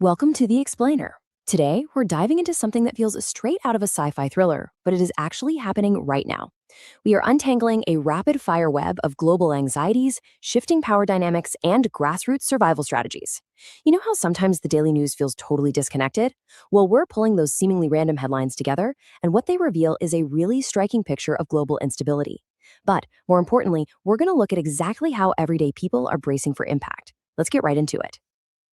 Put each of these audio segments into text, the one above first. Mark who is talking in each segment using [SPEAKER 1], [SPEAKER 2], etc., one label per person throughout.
[SPEAKER 1] Welcome to The Explainer. Today, we're diving into something that feels straight out of a sci-fi thriller, but it is actually happening right now. We are untangling a rapid-fire web of global anxieties, shifting power dynamics, and grassroots survival strategies. You know how sometimes the daily news feels totally disconnected? Well, we're pulling those seemingly random headlines together, and what they reveal is a really striking picture of global instability. But more importantly, we're going to look at exactly how everyday people are bracing for impact. Let's get right into it.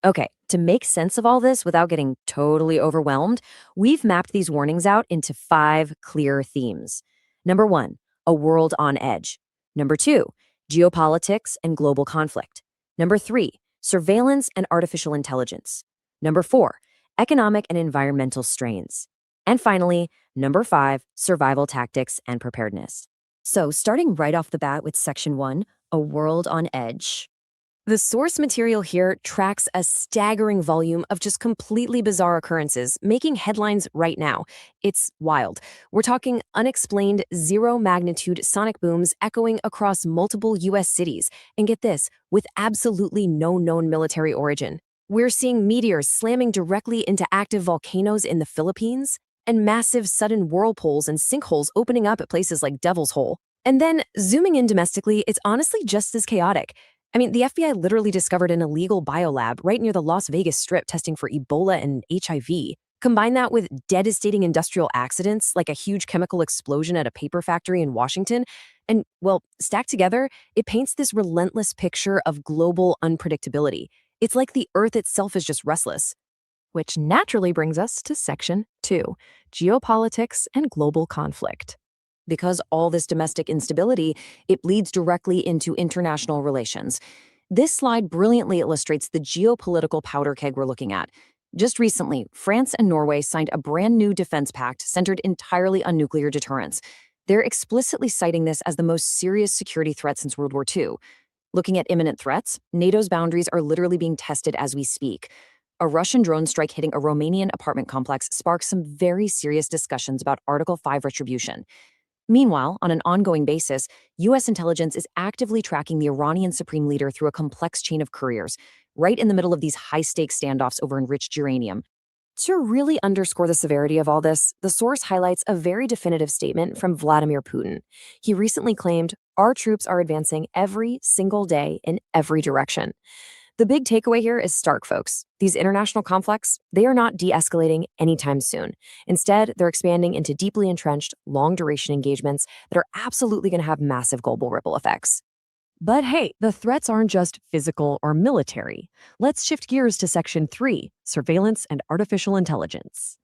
[SPEAKER 1] Okay, to make sense of all this without getting totally overwhelmed, we've mapped these warnings out into 5 clear themes. Number 1, a world on edge. Number 2, geopolitics and global conflict. Number 3, surveillance and artificial intelligence. Number 4, economic and environmental strains. And finally, number 5, survival tactics and preparedness. So, starting right off the bat with section 1, a world on edge. The source material here tracks a staggering volume of just completely bizarre occurrences, making headlines right now. It's wild. We're talking unexplained zero-magnitude sonic booms echoing across multiple U.S. cities. And get this, with absolutely no known military origin. We're seeing meteors slamming directly into active volcanoes in the Philippines, and massive sudden whirlpools and sinkholes opening up at places like Devil's Hole. And then, zooming in domestically, it's honestly just as chaotic. I mean, the FBI literally discovered an illegal biolab right near the Las Vegas Strip testing for Ebola and HIV. Combine that with devastating industrial accidents like a huge chemical explosion at a paper factory in Washington, and, well, stacked together, it paints this relentless picture of global unpredictability. It's like the Earth itself is just restless. Which naturally brings us to section 2, geopolitics and global conflict. Because all this domestic instability, it bleeds directly into international relations. This slide brilliantly illustrates the geopolitical powder keg we're looking at. Just recently, France and Norway signed a brand new defense pact centered entirely on nuclear deterrence. They're explicitly citing this as the most serious security threat since World War II. Looking at imminent threats, NATO's boundaries are literally being tested as we speak. A Russian drone strike hitting a Romanian apartment complex sparks some very serious discussions about Article 5 retribution. Meanwhile, on an ongoing basis, U.S. intelligence is actively tracking the Iranian supreme leader through a complex chain of couriers, right in the middle of these high-stakes standoffs over enriched uranium. To really underscore the severity of all this, the source highlights a very definitive statement from Vladimir Putin. He recently claimed, "Our troops are advancing every single day in every direction." The big takeaway here is stark, folks. These international conflicts, they are not de-escalating anytime soon. Instead, they're expanding into deeply entrenched, long-duration engagements that are absolutely going to have massive global ripple effects. But hey, the threats aren't just physical or military. Let's shift gears to section 3, surveillance and artificial intelligence.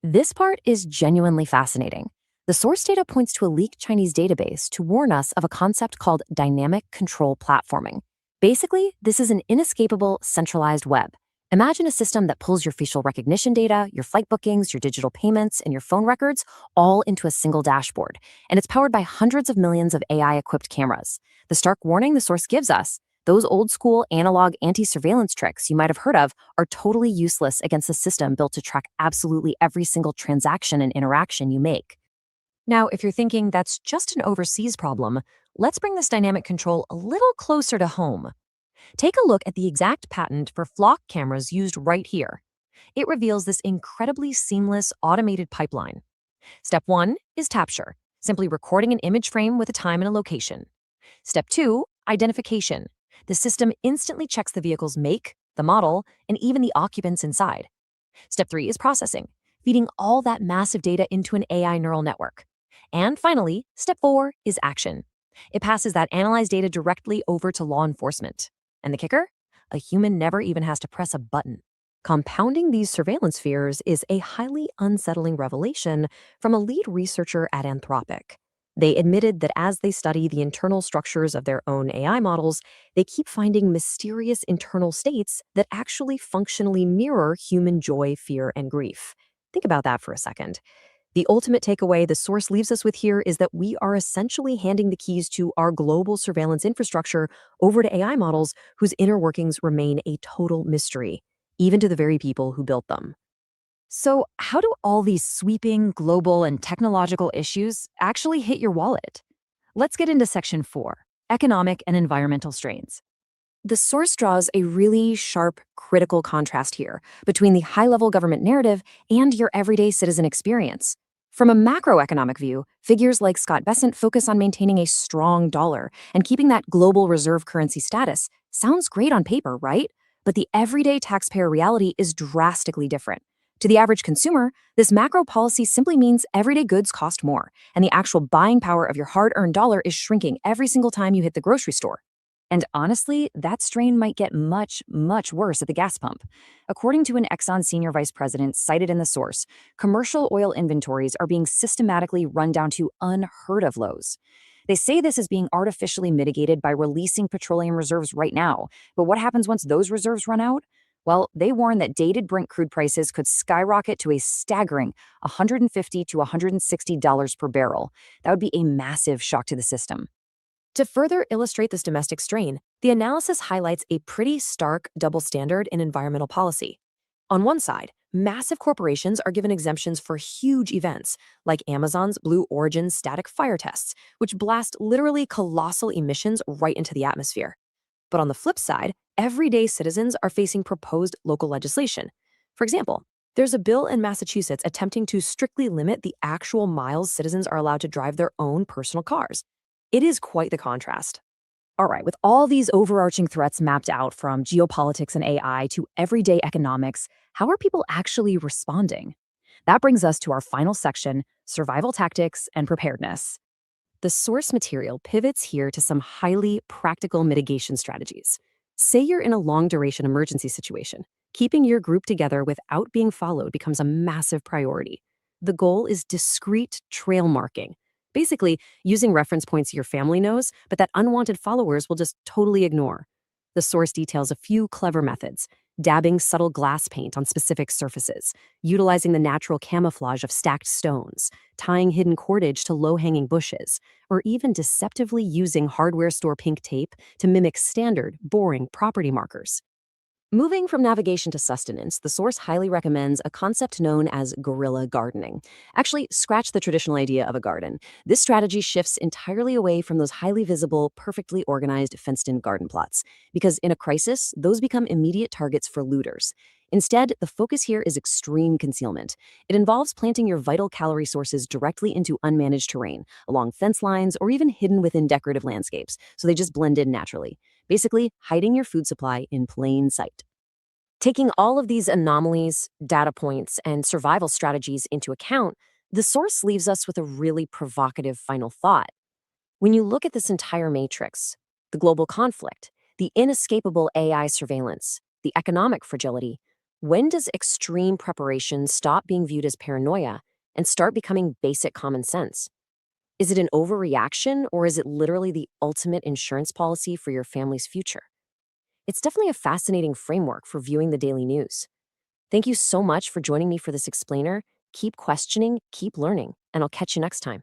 [SPEAKER 1] This part is genuinely fascinating. The source data points to a leaked Chinese database to warn us of a concept called dynamic control platforming. Basically, this is an inescapable, centralized web. Imagine a system that pulls your facial recognition data, your flight bookings, your digital payments, and your phone records all into a single dashboard. And it's powered by hundreds of millions of AI-equipped cameras. The stark warning the source gives us, those old-school analog anti-surveillance tricks you might have heard of are totally useless against a system built to track absolutely every single transaction and interaction you make. Now, if you're thinking that's just an overseas problem, let's bring this dynamic control a little closer to home. Take a look at the exact patent for flock cameras used right here. It reveals this incredibly seamless automated pipeline. Step 1 is capture, simply recording an image frame with a time and a location. Step 2, identification. The system instantly checks the vehicle's make, the model, and even the occupants inside. Step 3 is processing, feeding all that massive data into an AI neural network. And finally, step 4 is action. It passes that analyzed data directly over to law enforcement. And the kicker? A human never even has to press a button. Compounding these surveillance fears is a highly unsettling revelation from a lead researcher at Anthropic. They admitted that as they study the internal structures of their own AI models, they keep finding mysterious internal states that actually functionally mirror human joy, fear, and grief. Think about that for a second. The ultimate takeaway the source leaves us with here is that we are essentially handing the keys to our global surveillance infrastructure over to AI models whose inner workings remain a total mystery, even to the very people who built them. So, how do all these sweeping global and technological issues actually hit your wallet? Let's get into section 4, economic and environmental strains. The source draws a really sharp, critical contrast here between the high level government narrative and your everyday citizen experience. From a macroeconomic view, figures like Scott Bessent focus on maintaining a strong dollar and keeping that global reserve currency status. Sounds great on paper, right? But the everyday taxpayer reality is drastically different. To the average consumer, this macro policy simply means everyday goods cost more, and the actual buying power of your hard earned dollar is shrinking every single time you hit the grocery store. And honestly, that strain might get much, much worse at the gas pump. According to an Exxon senior vice president cited in the source, commercial oil inventories are being systematically run down to unheard of lows. They say this is being artificially mitigated by releasing petroleum reserves right now. But what happens once those reserves run out? Well, they warn that dated Brent crude prices could skyrocket to a staggering $150 to $160 per barrel. That would be a massive shock to the system. To further illustrate this domestic strain, the analysis highlights a pretty stark double standard in environmental policy. On one side, massive corporations are given exemptions for huge events, like Amazon's Blue Origin static fire tests, which blast literally colossal emissions right into the atmosphere. But on the flip side, everyday citizens are facing proposed local legislation. For example, there's a bill in Massachusetts attempting to strictly limit the actual miles citizens are allowed to drive their own personal cars. It is quite the contrast. All right, with all these overarching threats mapped out from geopolitics and AI to everyday economics, how are people actually responding? That brings us to our final section, survival tactics and preparedness. The source material pivots here to some highly practical mitigation strategies. Say you're in a long duration emergency situation. Keeping your group together without being followed becomes a massive priority. The goal is discrete trail marking. Basically, using reference points your family knows, but that unwanted followers will just totally ignore. The source details a few clever methods: dabbing subtle glass paint on specific surfaces, utilizing the natural camouflage of stacked stones, tying hidden cordage to low-hanging bushes, or even deceptively using hardware store pink tape to mimic standard, boring property markers. Moving from navigation to sustenance, the source highly recommends a concept known as guerrilla gardening. Actually, scratch the traditional idea of a garden. This strategy shifts entirely away from those highly visible, perfectly organized, fenced-in garden plots, because in a crisis, those become immediate targets for looters. Instead, the focus here is extreme concealment. It involves planting your vital calorie sources directly into unmanaged terrain, along fence lines, or even hidden within decorative landscapes, so they just blend in naturally. Basically, hiding your food supply in plain sight. Taking all of these anomalies, data points, and survival strategies into account, the source leaves us with a really provocative final thought. When you look at this entire matrix, the global conflict, the inescapable AI surveillance, the economic fragility, when does extreme preparation stop being viewed as paranoia and start becoming basic common sense? Is it an overreaction, or is it literally the ultimate insurance policy for your family's future? It's definitely a fascinating framework for viewing the daily news. Thank you so much for joining me for this explainer. Keep questioning, keep learning, and I'll catch you next time.